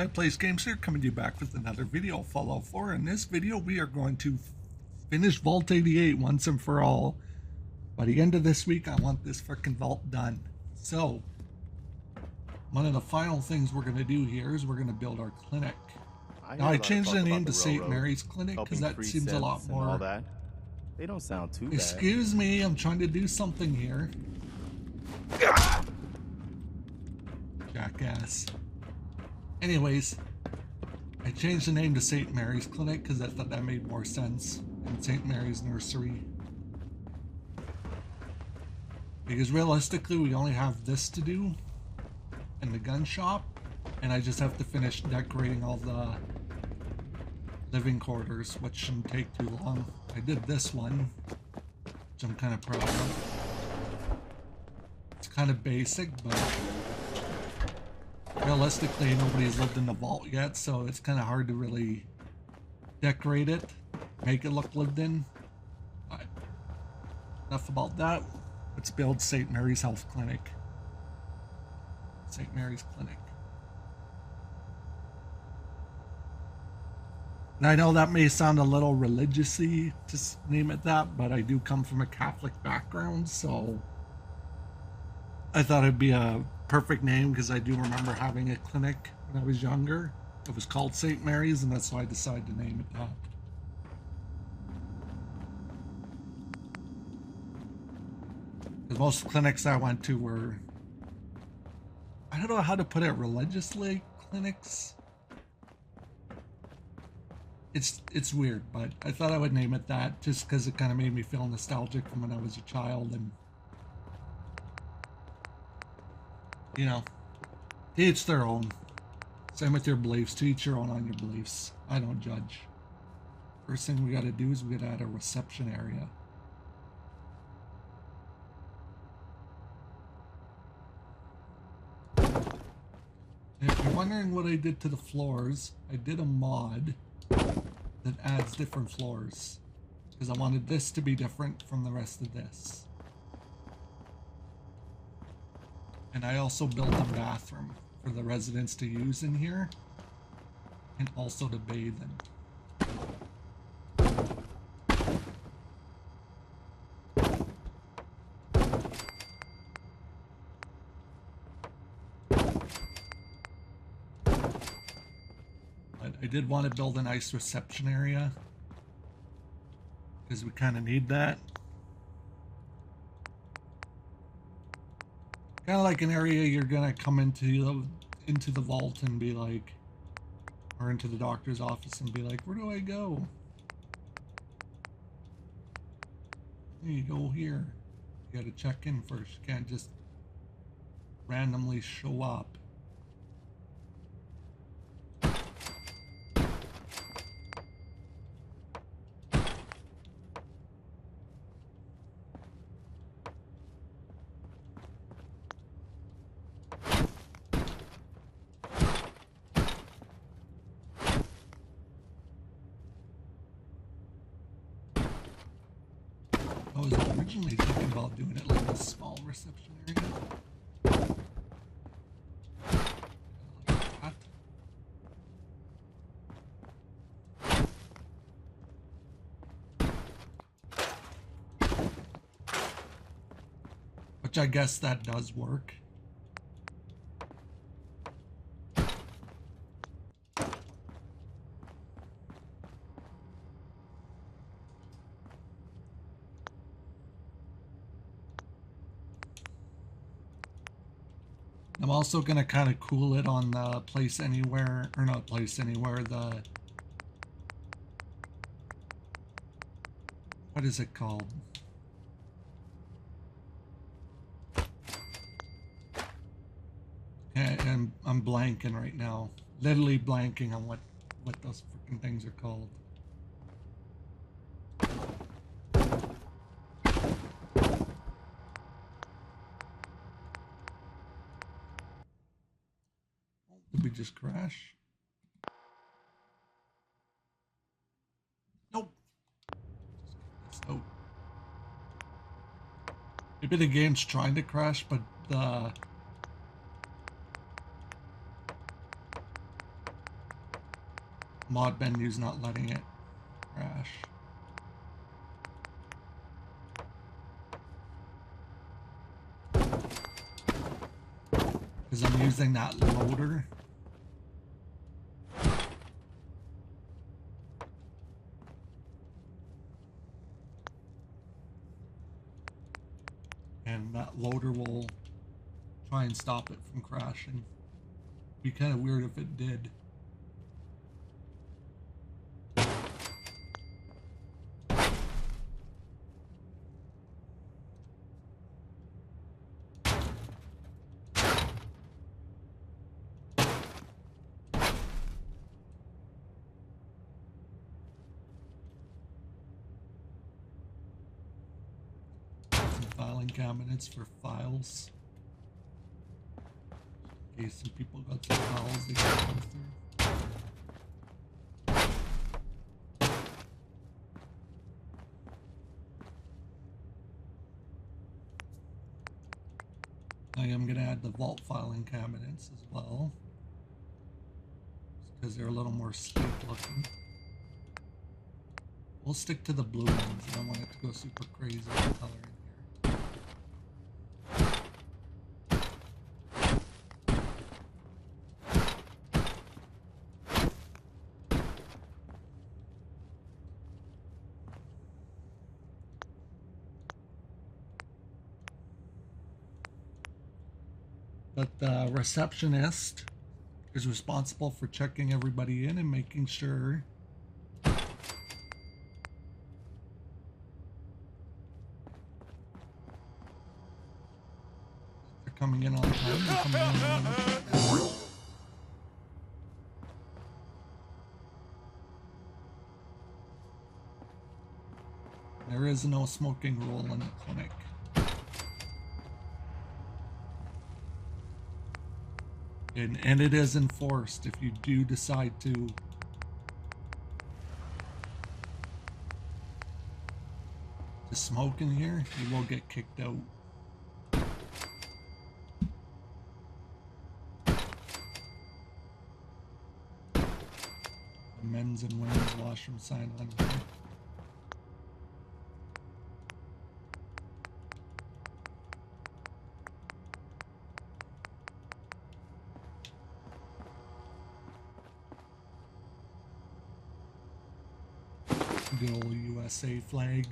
Plays Games here, coming to you back with another video, Fallout 4. In this video, we are going to finish Vault 88 once and for all. By the end of this week, I want this freaking vault done. So, one of the final things we're going to do here is we're going to build our clinic. Now, I changed the name to St. Mary's Clinic because that seems a lot more... All that. They don't sound too bad. Excuse me, I'm trying to do something here. Jackass. Anyways, I changed the name to St. Mary's Clinic because I thought that made more sense than St. Mary's Nursery. Because realistically, we only have this to do in the gun shop, and I just have to finish decorating all the living quarters, which shouldn't take too long. I did this one, which I'm kind of proud of. It's kind of basic, but realistically, nobody's lived in the vault yet, so it's kind of hard to really decorate it, make it look lived in. But enough about that. Let's build St. Mary's Health Clinic. St. Mary's Clinic. And I know that may sound a little religious-y to name it that, but I do come from a Catholic background, so I thought it'd be a perfect name because I do remember having a clinic when I was younger. It was called St. Mary's, and that's why I decided to name it that. Because most clinics I went to were, I don't know how to put it, religiously clinics. It's weird, but I thought I would name it that just because it kind of made me feel nostalgic from when I was a child, and you know, to each their own. Same with your beliefs. To each your own on your beliefs. I don't judge. First thing we got to do is we got to add a reception area. And if you're wondering what I did to the floors, I did a mod that adds different floors because I wanted this to be different from the rest of this. And I also built a bathroom for the residents to use in here and also to bathe in. But I did want to build a nice reception area because we kind of need that. Kind of like an area you're gonna come into the vault and be like, or into the doctor's office and be like, where do I go? You go here. You gotta check in first. You can't just randomly show up. I was originally thinking about doing it like a small reception area. Like that. Which I guess that does work. I'm also going to kind of cool it on the Place Anywhere, or not Place Anywhere, the, what is it called? And I'm blanking right now. Literally blanking on what those freaking things are called. Did we just crash? Nope. So maybe the game's trying to crash, but the mod menu's not letting it crash. Because I'm using that loader. And that loader will try and stop it from crashing. Be kind of weird if it did. Filing cabinets for files. In case some people got some files they can go through. I am going to add the vault filing cabinets as well, because they're a little more sleek looking. We'll stick to the blue ones. I don't want it to go super crazy with coloring. But the receptionist is responsible for checking everybody in and making sure they're coming in on time and coming in on time. There is no smoking rule in the clinic. And it is enforced if you do decide to smoke in here, you will get kicked out. The men's and women's washroom sign on here. Good old USA flag.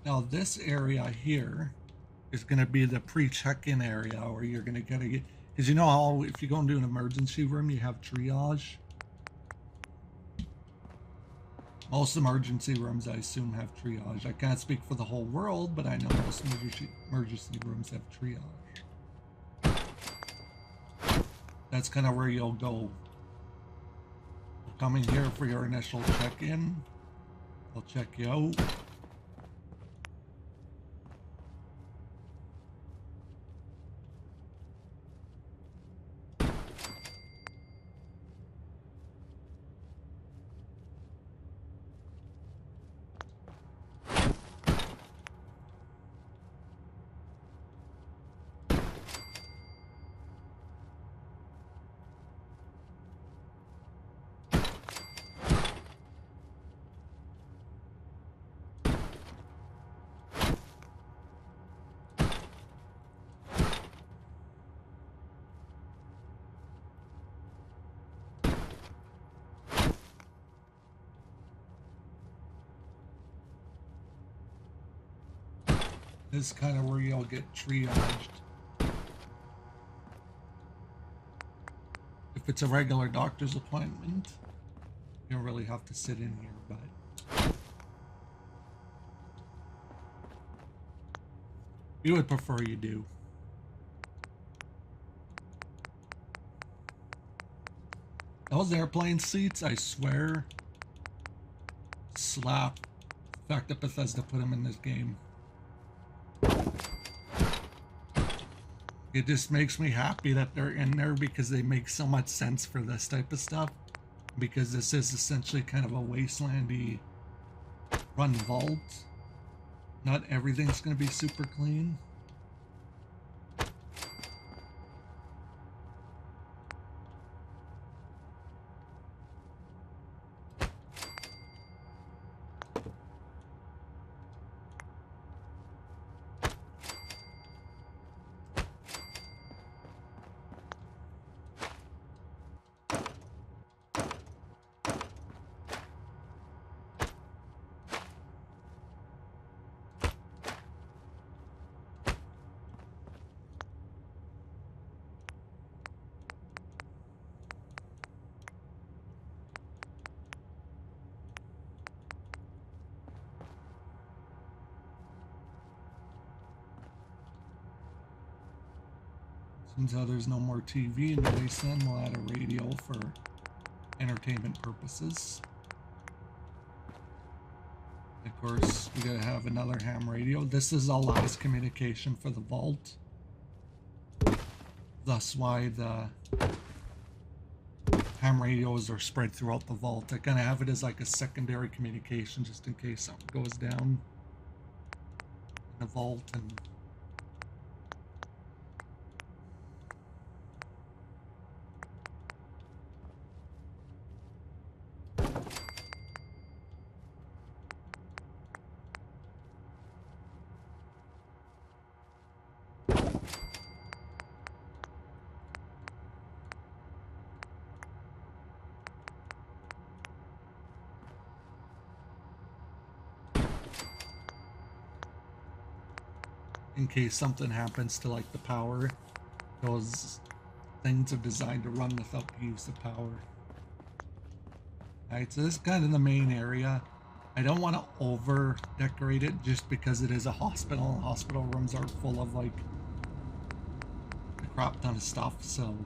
Now this area here is going to be the pre-check-in area where you're going to get, because you know how if you go into an emergency room you have triage. Most emergency rooms I assume have triage. I can't speak for the whole world, but I know most emergency rooms have triage. That's kind of where you'll go. You'll come in here for your initial check-in. They'll check you out. This is kind of where you'll get triaged. If it's a regular doctor's appointment, you don't really have to sit in here, but you would prefer you do. Those airplane seats, I swear, slap The fact that Bethesda put them in this game. It just makes me happy that they're in there because they make so much sense for this type of stuff. Because this is essentially kind of a wastelandy run vault. Not everything's going to be super clean. Since how there's no more TV in the wasteland, we'll add a radio for entertainment purposes. Of course, we gotta have another ham radio. This is all eyes communication for the vault. Thus why the ham radios are spread throughout the vault. I kind of have it as like a secondary communication just in case something goes down in the vault. And in case something happens to like the power, those things are designed to run without the use of power. Alright, so this is kind of the main area. I don't want to over decorate it just because it is a hospital and hospital rooms are full of like a crap ton of stuff, so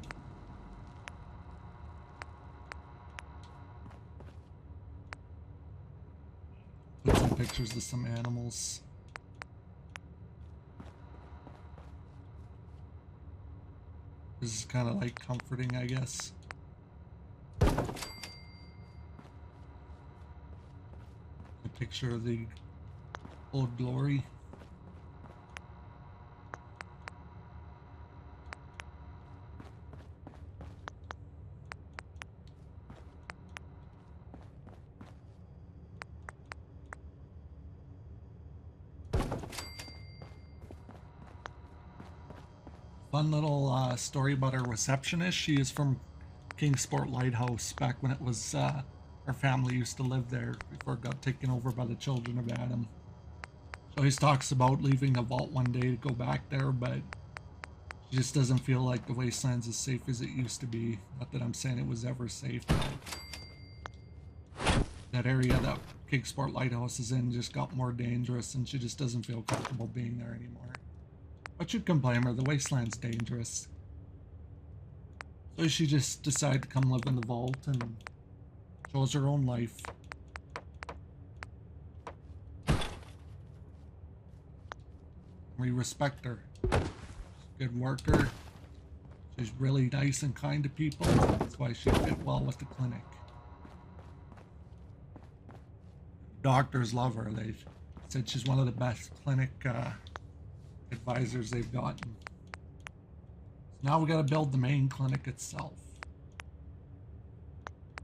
put some pictures of some animals. This is kind of like comforting, I guess. A picture of the Old Glory. Fun little story about our receptionist. She is from Kingsport Lighthouse back when it was our family used to live there before it got taken over by the Children of Adam. She always talks about leaving the vault one day to go back there, but she just doesn't feel like the wasteland's as safe as it used to be. Not that I'm saying it was ever safe, but that area that Kingsport Lighthouse is in just got more dangerous, and she just doesn't feel comfortable being there anymore. But you can blame her, the wasteland's dangerous. So she just decided to come live in the vault and chose her own life. We respect her. She's a good worker. She's really nice and kind to people. That's why she fit well with the clinic. Doctors love her. They said she's one of the best clinic advisors they've gotten. So now we got to build the main clinic itself.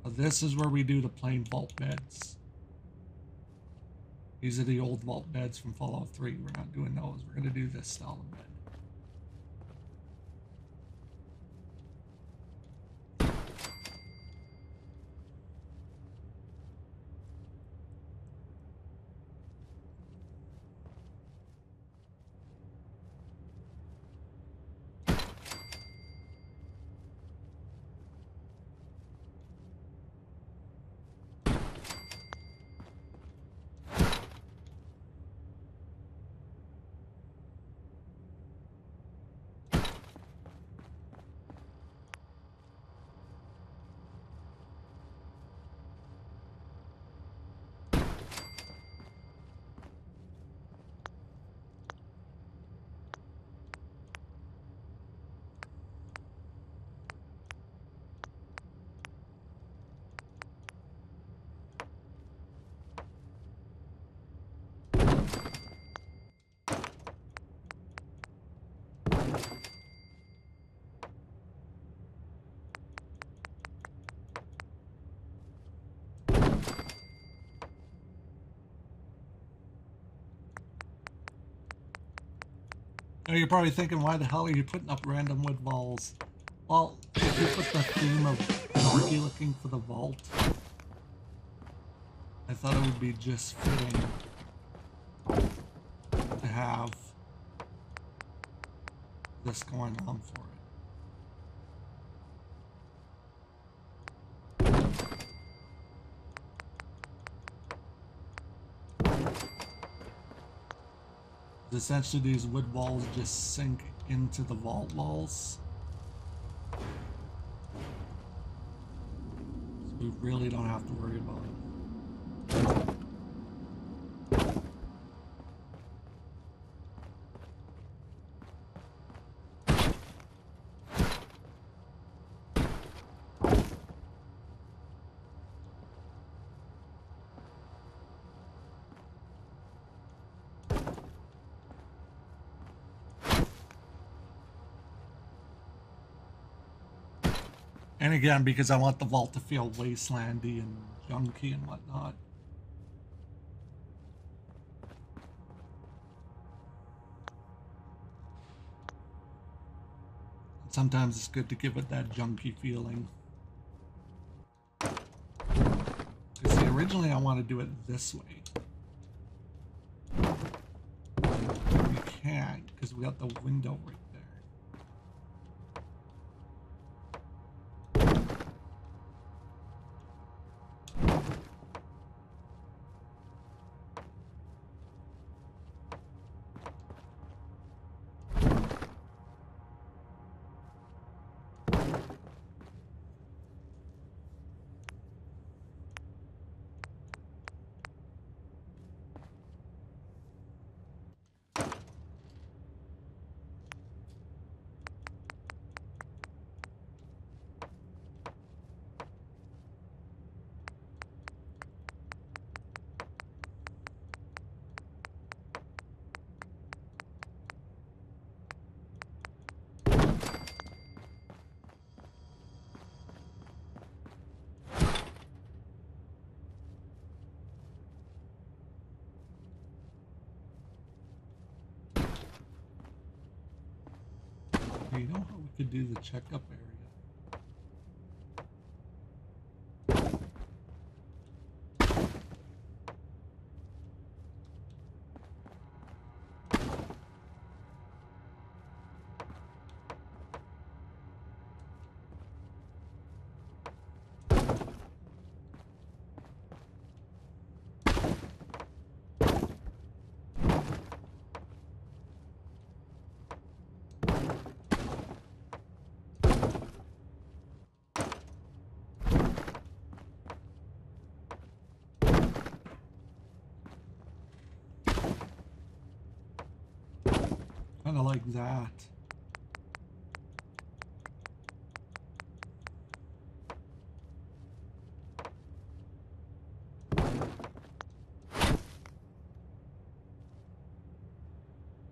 So this is where we do the plain vault beds. These are the old vault beds from Fallout 3. We're not doing those. We're going to do this style of bed. Now you're probably thinking, why the hell are you putting up random wood walls? Well, if you put the theme of dorky looking for the vault, I thought it would be just fitting to have this going on for it. Essentially, these wood walls just sink into the vault walls. So we really don't have to worry about it. And again, because I want the vault to feel wastelandy and junky and whatnot. Sometimes it's good to give it that junky feeling. Because see, originally I want to do it this way. You can't, because we got the window right there. You know how we could do the checkup area? Kind of like that.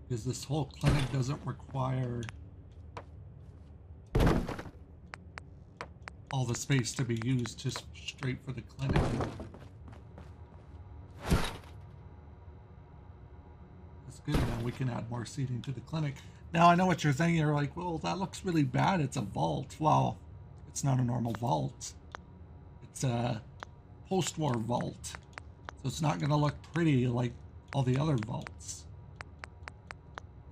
Because this whole clinic doesn't require all the space to be used just straight for the clinic. That's good. Now we can add more seating to the clinic. Now I know what you're thinking. You're like, well, that looks really bad. It's a vault. Well, it's not a normal vault. It's a post-war vault. So it's not going to look pretty like all the other vaults.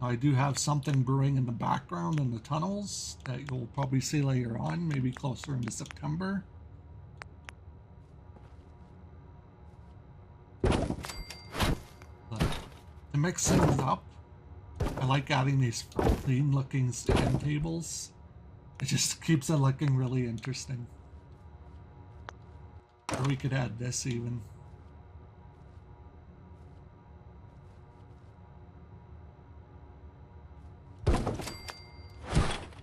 Now, I do have something brewing in the background in the tunnels that you'll probably see later on, maybe closer into September. But to mix things up, I like adding these clean looking stand tables. It just keeps it looking really interesting. Or we could add this even.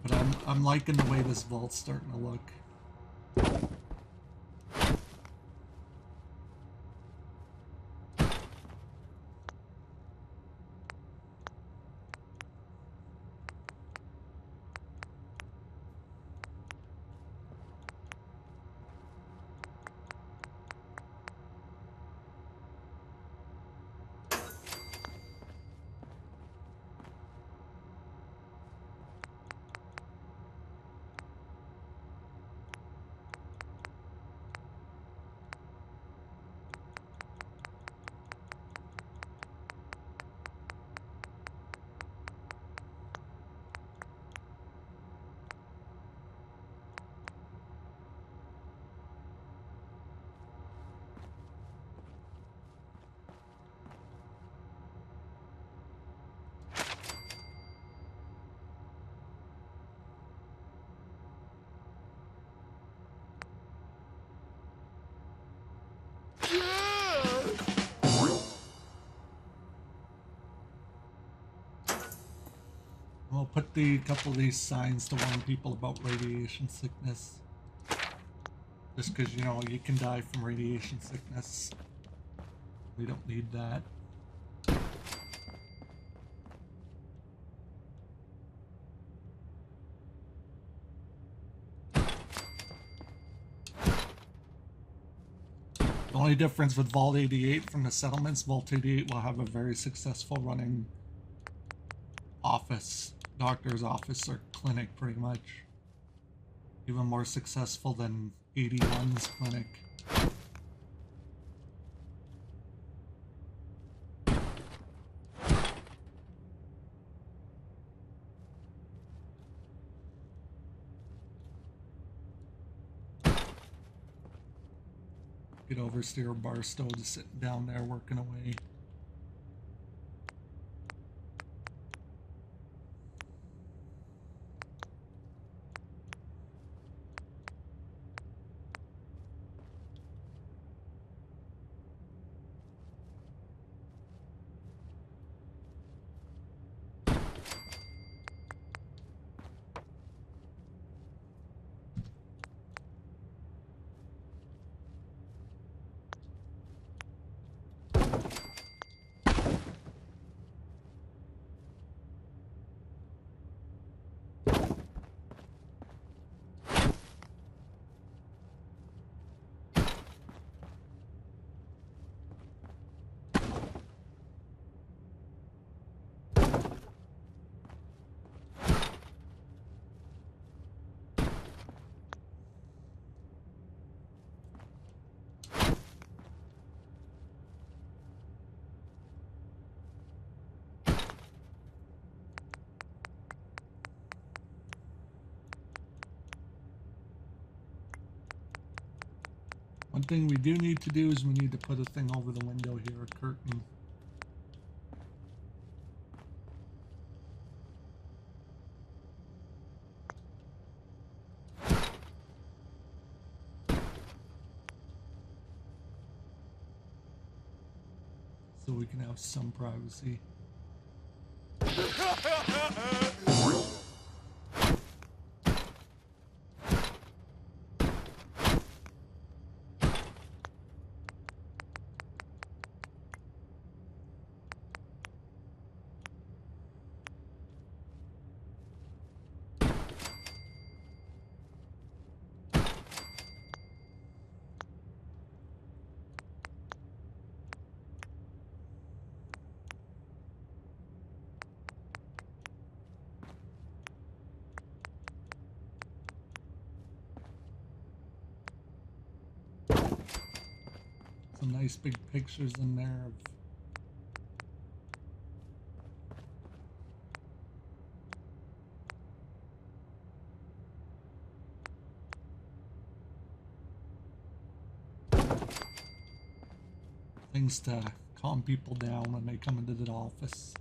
But I'm liking the way this vault's starting to look. we'll put the couple of these signs to warn people about radiation sickness. Just because, you know, you can die from radiation sickness. We don't need that. The only difference with Vault 88 from the settlements, Vault 88 will have a very successful running office, doctor's office or clinic pretty much. Even more successful than 81's clinic. Get Oversteer Barstow just sitting down there working away. One thing we do need to do is we need to put a thing over the window here, a curtain. So we can have some privacy. Some nice big pictures in there of things to calm people down when they come into the office.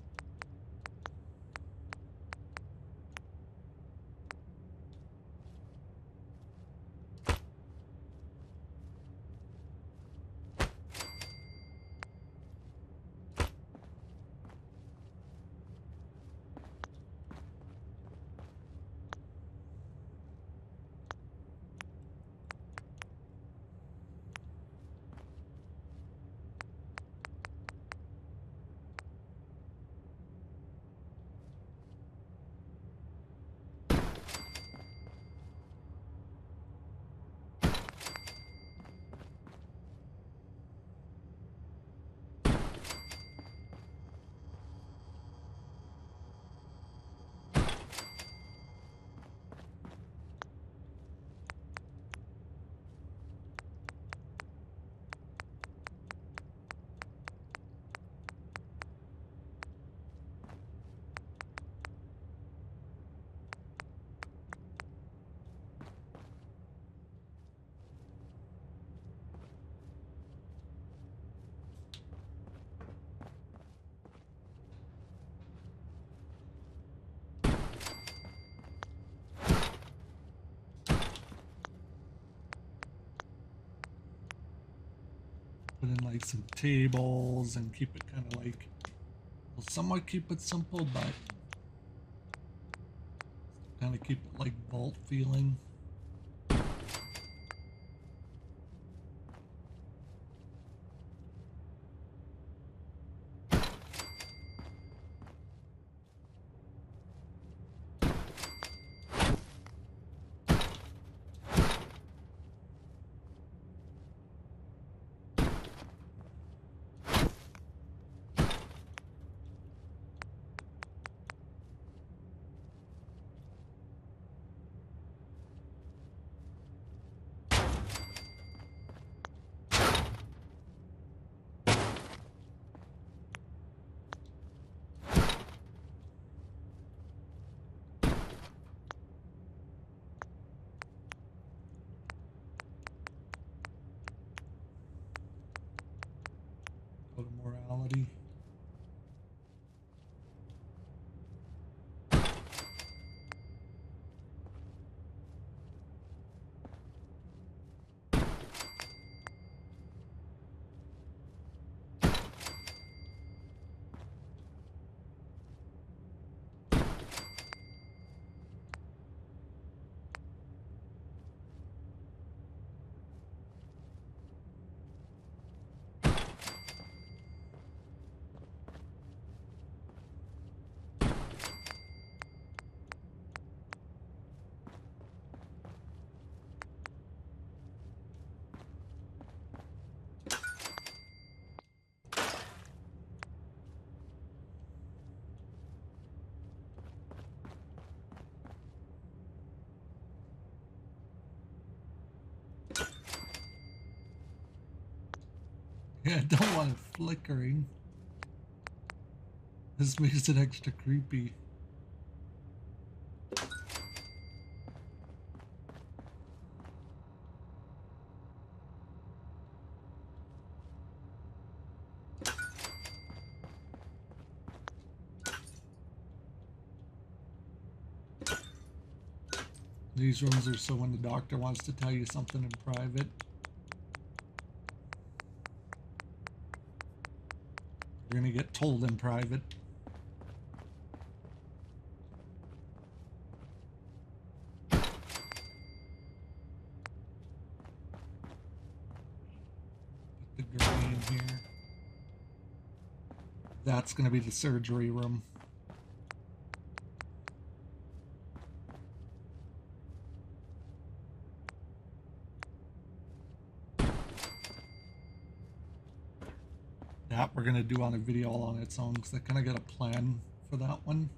Put in like some tables and keep it kind of like, well, somewhat keep it simple, but Kind of keep it like vault feeling. Go to morality. Yeah, I don't want it flickering. This makes it extra creepy. These rooms are so when the doctor wants to tell you something in private. You're gonna get told in private. Put the gurney in here. That's gonna be the surgery room. That we're gonna do on a video all on its own because I kind of got a plan for that one.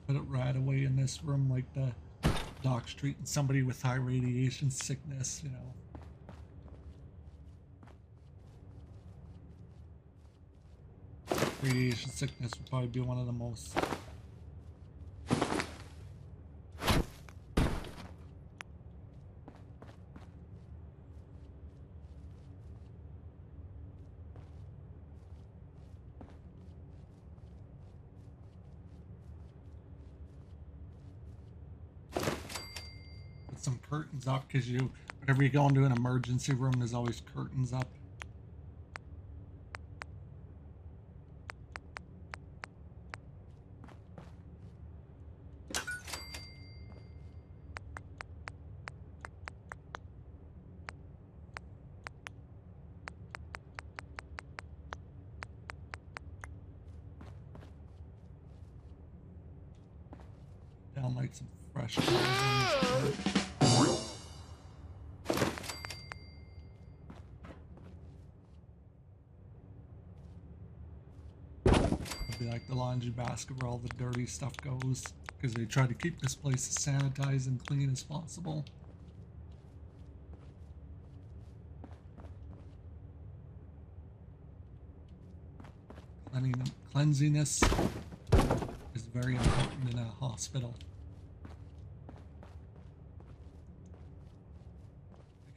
Put it right away in this room like the doc's treating somebody with high radiation sickness, you know. Radiation sickness would probably be one of the most some curtains up because whenever you go into an emergency room, there's always curtains up. Down like some fresh clothes. be like the laundry basket where all the dirty stuff goes, because they try to keep this place as sanitized and clean as possible. Cleanliness is very important in a hospital.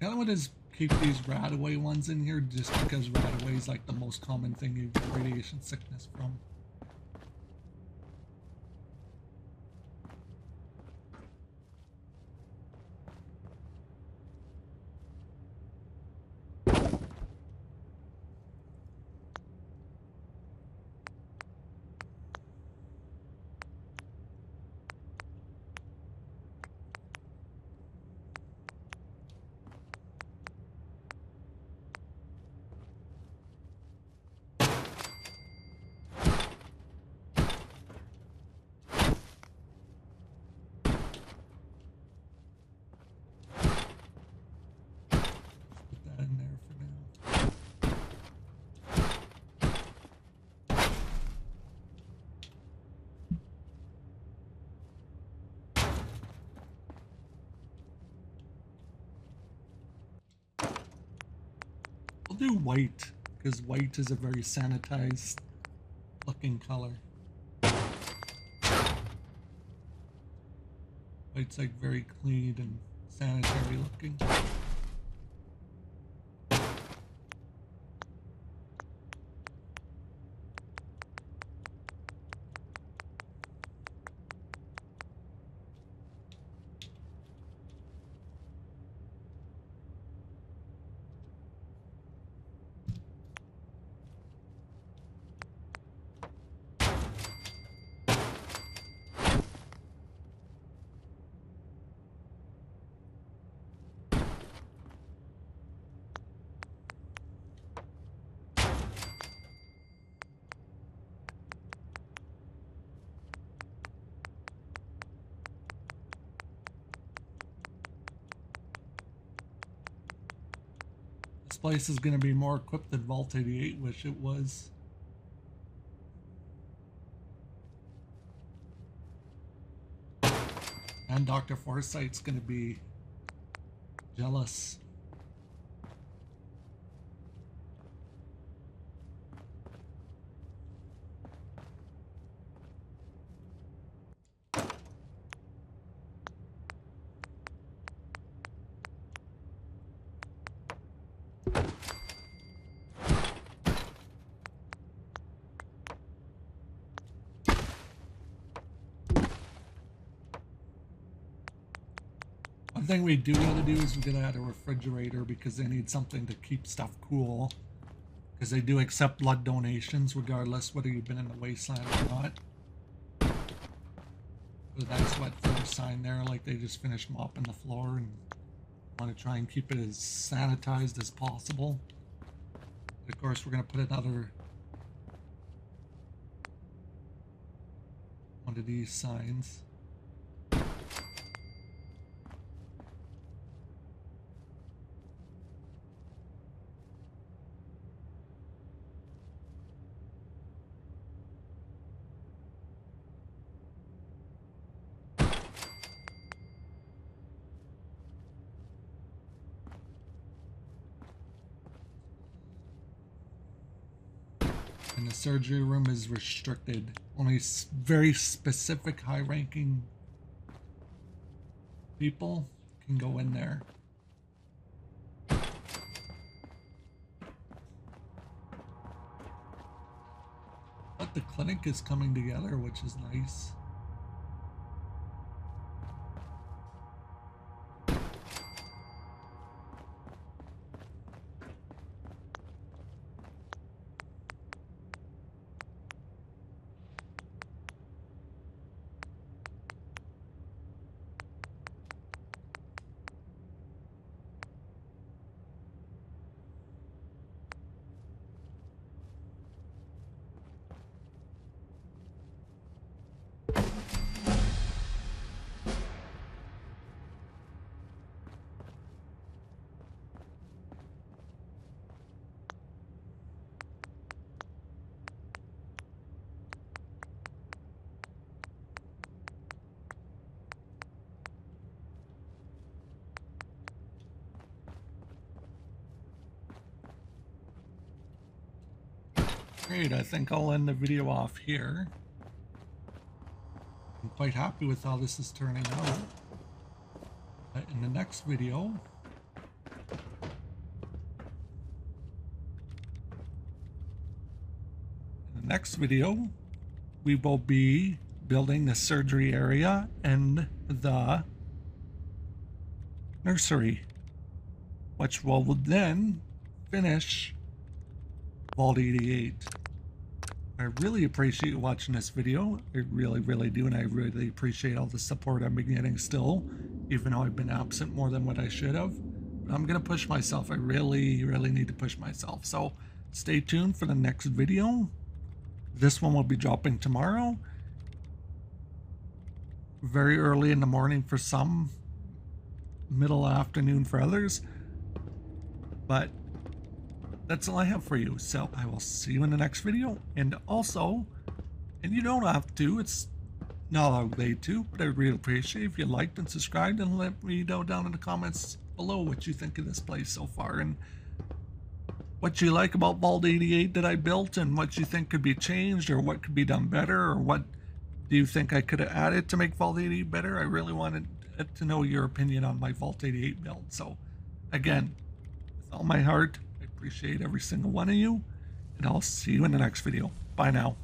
I kind of want to keep these Radaway ones in here just because Radaway is like the most common thing you get radiation sickness from. I'll do white, because white is a very sanitized looking color. White's like very clean and sanitary looking. This place is going to be more equipped than Vault 88, which it was. And Dr. Foresight's going to be jealous. One thing we do gotta do is we gotta add a refrigerator because they need something to keep stuff cool. Because they do accept blood donations regardless whether you've been in the wasteland or not. With that sweat floor sign there, like they just finished mopping the floor and want to try and keep it as sanitized as possible. But of course, we're gonna put another one of these signs. And the surgery room is restricted. Only very specific high-ranking people can go in there. But the clinic is coming together, which is nice. Great, I think I'll end the video off here. I'm quite happy with how this is turning out. In the next video, we will be building the surgery area and the nursery, which will then finish Vault 88. I really appreciate you watching this video. I really do, and I really appreciate all the support I've been getting still, even though I've been absent more than what I should have. But I'm gonna push myself. I really need to push myself. So stay tuned for the next video. This one will be dropping tomorrow, very early in the morning for some, middle afternoon for others. But that's all I have for you. So I will see you in the next video. And also, and you don't have to, it's not obliged to, but I really appreciate if you liked and subscribed, and let me know down in the comments below what you think of this place so far, and what you like about Vault 88 that I built, and what you think could be changed, or what could be done better, or what do you think I could have added to make Vault 88 better. I really wanted to know your opinion on my Vault 88 build. So again, with all my heart, I appreciate every single one of you, and I'll see you in the next video. Bye now.